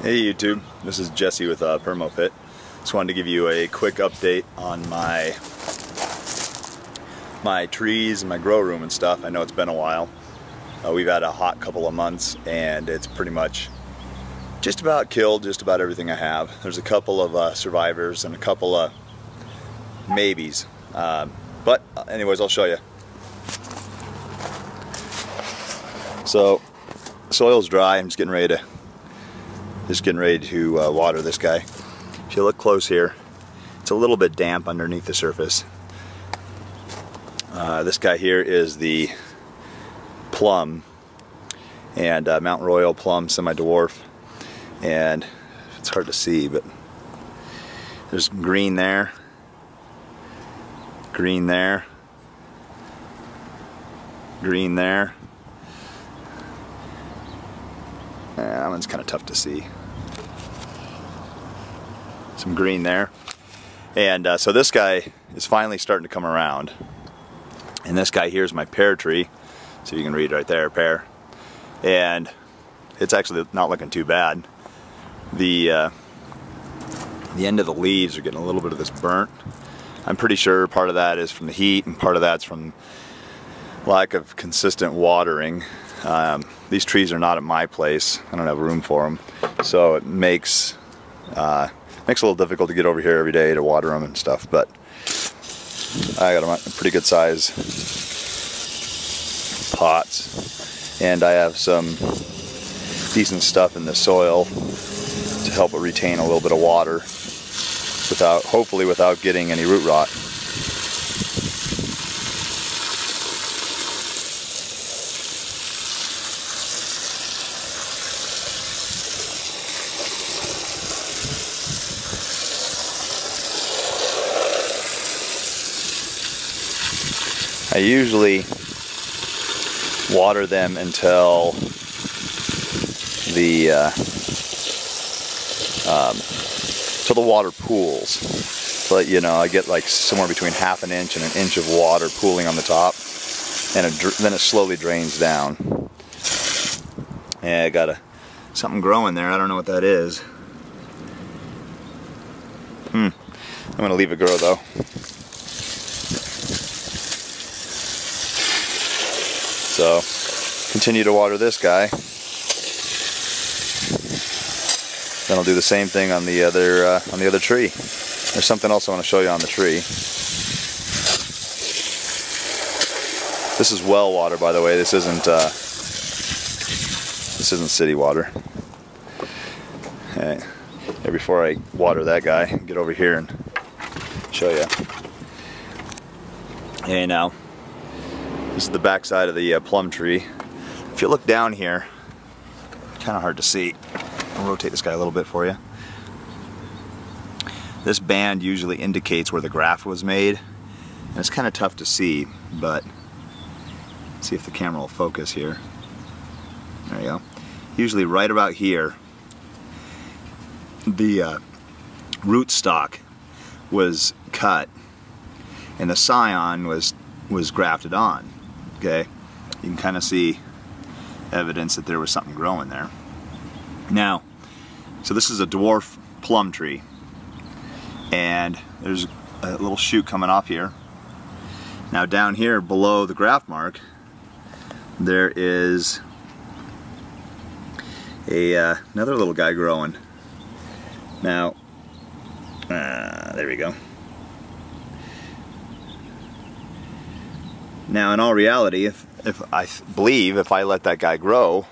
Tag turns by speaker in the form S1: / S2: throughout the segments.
S1: Hey YouTube, this is Jesse with Permopit. Just wanted to give you a quick update on my trees and my grow room and stuff. I know it's been a while. We've had a hot couple of months and it's pretty much just about killed just about everything I have. There's a couple of survivors and a couple of maybes. But anyways, I'll show you. So, soil's dry. I'm just getting ready to water this guy. If you look close here, it's a little bit damp underneath the surface. This guy here is the plum, and Mount Royal plum semi-dwarf, and it's hard to see, but there's green there, green there, green there. That one's kind of tough to see. Some green there. And so this guy is finally starting to come around. And this guy here is my pear tree. So you can read right there, pear. And it's actually not looking too bad. The end of the leaves are getting a little bit of this burnt. I'm pretty sure part of that is from the heat and part of that's from lack of consistent watering. These trees are not at my place. I don't have room for them, so it makes it a little difficult to get over here every day to water them and stuff. But I got them at pretty good size pots, and I have some decent stuff in the soil to help it retain a little bit of water hopefully without getting any root rot. I usually water them until the water pools. So that, you know, I get like somewhere between ½ an inch and an inch of water pooling on the top, and then it slowly drains down. Yeah, I got something growing there. I don't know what that is. I'm gonna leave it grow though. So, continue to water this guy. Then I'll do the same thing on the other tree. There's something else I want to show you on the tree. This is well water, by the way. This isn't city water. Okay. Before I water that guy, get over here and show you. Hey, now. This is the back side of the plum tree. If you look down here, kind of hard to see. I'll rotate this guy a little bit for you. This band usually indicates where the graft was made, and it's kind of tough to see, but let's see if the camera will focus here. There you go. Usually right about here, the root stock was cut, and the scion was grafted on. Okay, you can kind of see evidence that there was something growing there. Now, so this is a dwarf plum tree, and there's a little shoot coming off here. Now down here below the graft mark, there is another little guy growing. Now, there we go. Now, in all reality, if I let that guy grow,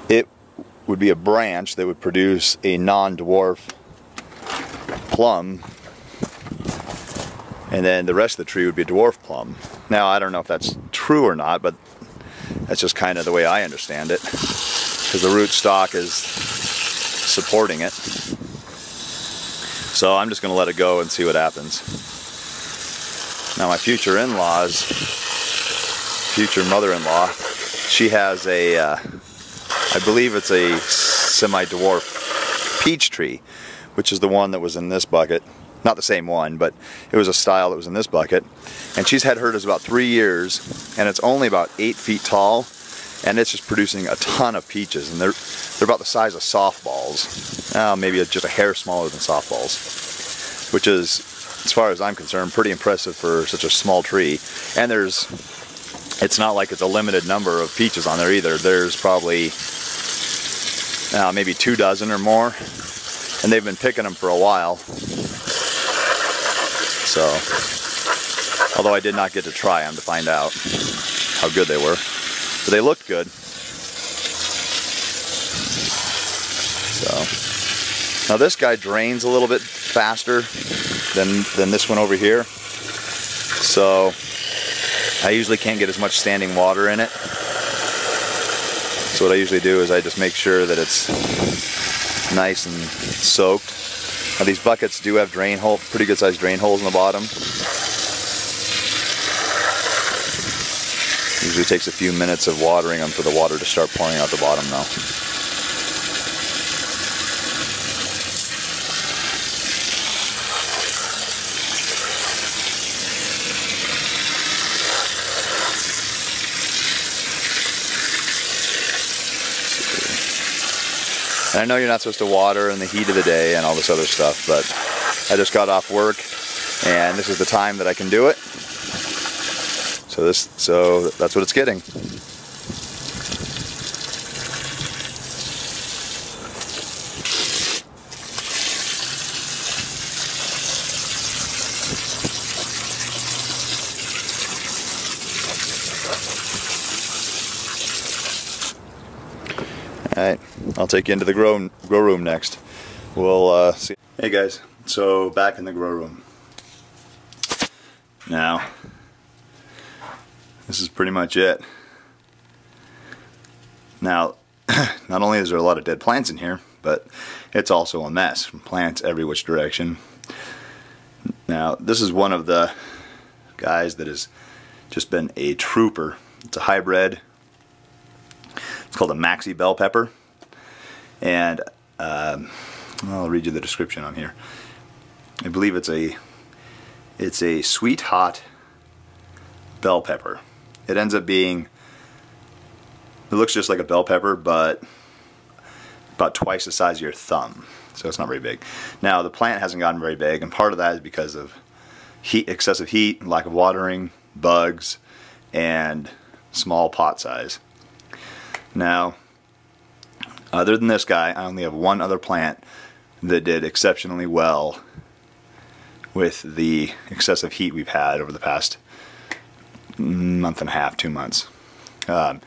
S1: it would be a branch that would produce a non-dwarf plum, and then the rest of the tree would be a dwarf plum. Now, I don't know if that's true or not, but that's just kind of the way I understand it, because the root stock is supporting it. So I'm just going to let it go and see what happens. Now my future mother-in-law, she has I believe it's a semi-dwarf peach tree, which is the one that was in this bucket. Not the same one, but it was a style that was in this bucket. And she's had hers about 3 years, and it's only about 8 feet tall, and it's just producing a ton of peaches, and they're about the size of softballs, maybe just a hair smaller than softballs, which is, as far as I'm concerned, pretty impressive for such a small tree. And it's not like it's a limited number of peaches on there either. There's probably maybe 2 dozen or more, and they've been picking them for a while. So, although I did not get to try them to find out how good they were, but they looked good. So, now this guy drains a little bit faster than this one over here. So, I usually can't get as much standing water in it. So what I usually do is I just make sure that it's nice and soaked. Now these buckets do have pretty good sized drain holes in the bottom. Usually takes a few minutes of watering them for the water to start pouring out the bottom though. And I know you're not supposed to water in the heat of the day and all this other stuff, but I just got off work and this is the time that I can do it. So that's what it's getting. Alright, I'll take you into the grow room next. We'll see. Hey guys, so back in the grow room. Now, this is pretty much it. Now, not only is there a lot of dead plants in here, but it's also a mess from plants every which direction. Now, this is one of the guys that has just been a trooper. It's a hybrid. It's called a Maxi bell pepper, and I'll read you the description on here. I believe it's a sweet hot bell pepper. It ends up being, it looks just like a bell pepper, but about twice the size of your thumb, so it's not very big. Now the plant hasn't gotten very big, and part of that is because of excessive heat, lack of watering, bugs, and small pot size. Now, other than this guy, I only have one other plant that did exceptionally well with the excessive heat we've had over the past month and a half, 2 months. Up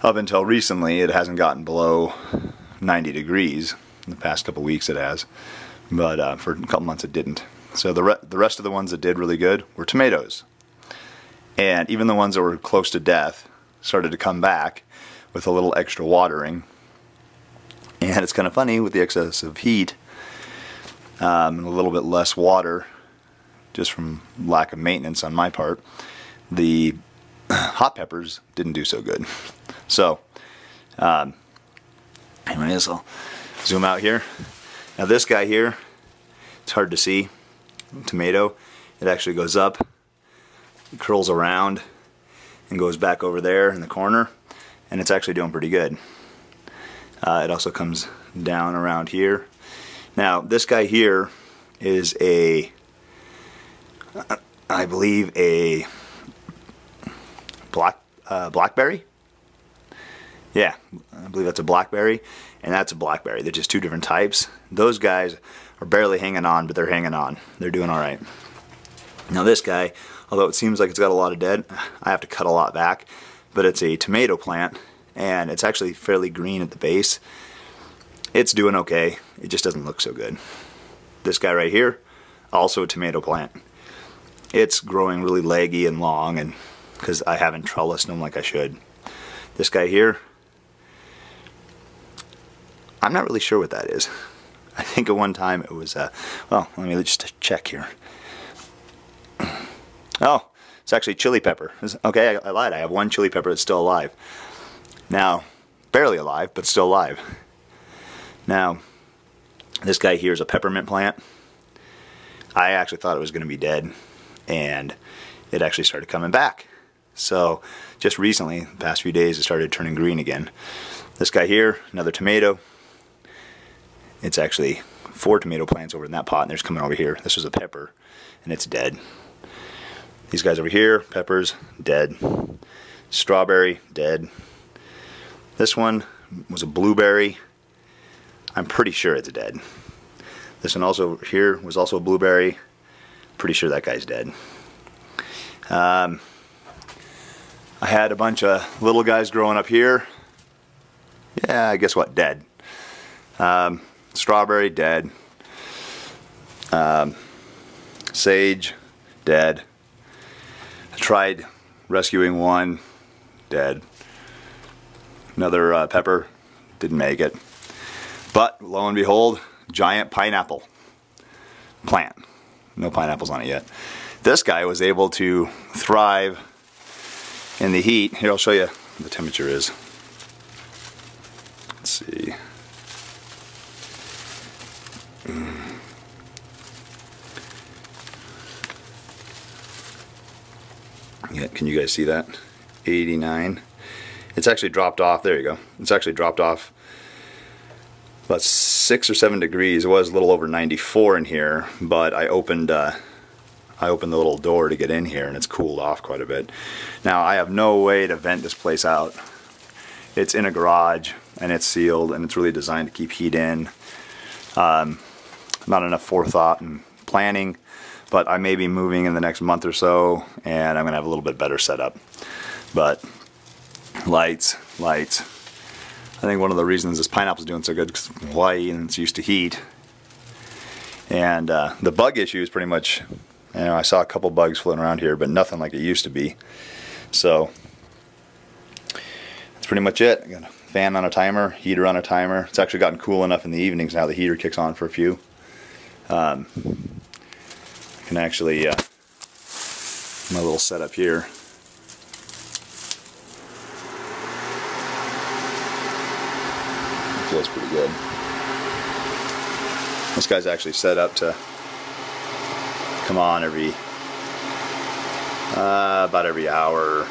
S1: until recently, it hasn't gotten below 90 degrees. In the past couple weeks it has, but for a couple months it didn't. So the rest of the ones that did really good were tomatoes. And even the ones that were close to death started to come back with a little extra watering. And it's kind of funny, with the excessive heat and a little bit less water, just from lack of maintenance on my part, the hot peppers didn't do so good. So, anyways, I'll zoom out here. Now this guy here, it's hard to see, tomato, it actually goes up, curls around, and goes back over there in the corner, and it's actually doing pretty good. It also comes down around here. Now this guy here is I believe a blackberry. Yeah, I believe that's a blackberry, and that's a blackberry. They're just two different types. Those guys are barely hanging on, but they're hanging on. They're doing all right. Now this guy, although it seems like it's got a lot of dead, I have to cut a lot back, but it's a tomato plant, and it's actually fairly green at the base. It's doing okay. It just doesn't look so good. This guy right here, also a tomato plant. It's growing really leggy and long, and because I haven't trellised them like I should. This guy here, I'm not really sure what that is. I think at one time it was, well, let me just check here. Oh, it's actually chili pepper. Okay, I lied. I have one chili pepper that's still alive. Now, barely alive, but still alive. Now, this guy here is a peppermint plant. I actually thought it was going to be dead, and it actually started coming back. So just recently, the past few days, it started turning green again. This guy here, another tomato. It's actually 4 tomato plants over in that pot, and there's coming over here. This was a pepper, and it's dead. These guys over here, peppers, dead. Strawberry, dead. This one was a blueberry. I'm pretty sure it's dead. This one also here was also a blueberry. Pretty sure that guy's dead. I had a bunch of little guys growing up here. Yeah, guess what? Dead. Strawberry, dead. Sage, dead. I tried rescuing one, dead. Another pepper, didn't make it. But lo and behold, giant pineapple plant. No pineapples on it yet. This guy was able to thrive in the heat. Here, I'll show you what the temperature is. Let's see. Yeah, can you guys see that? 89. It's actually dropped off. There you go. It's actually dropped off about 6 or 7 degrees. It was a little over 94 in here, but I opened the little door to get in here, and it's cooled off quite a bit. Now I have no way to vent this place out. It's in a garage and it's sealed, and it's really designed to keep heat in. Not enough forethought and planning, but I may be moving in the next month or so, and I'm gonna have a little bit better setup. But lights. I think one of the reasons this pineapple's doing so good is because it's white and it's used to heat. And the bug issue is pretty much, you know, I saw a couple bugs floating around here, but nothing like it used to be. So that's pretty much it. I got a fan on a timer, heater on a timer. It's actually gotten cool enough in the evenings now the heater kicks on for a few. I can actually, my little setup here. Feels pretty good. This guy's actually set up to come on about every hour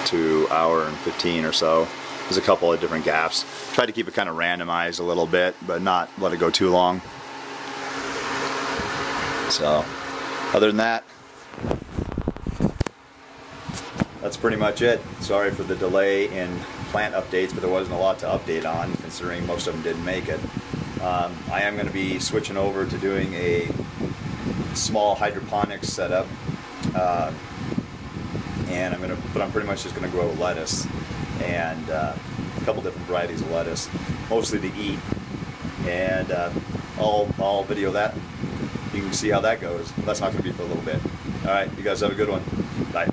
S1: to hour and 15 or so. There's a couple of different gaps. Tried to keep it kind of randomized a little bit, but not let it go too long. So, other than that, that's pretty much it. Sorry for the delay in plant updates, but there wasn't a lot to update on considering most of them didn't make it. I am going to be switching over to doing a small hydroponics setup, and I'm pretty much just going to grow lettuce and a couple different varieties of lettuce, mostly to eat, and I'll video that. You can see how that goes. That's not going to be for a little bit. All right, you guys have a good one. Bye.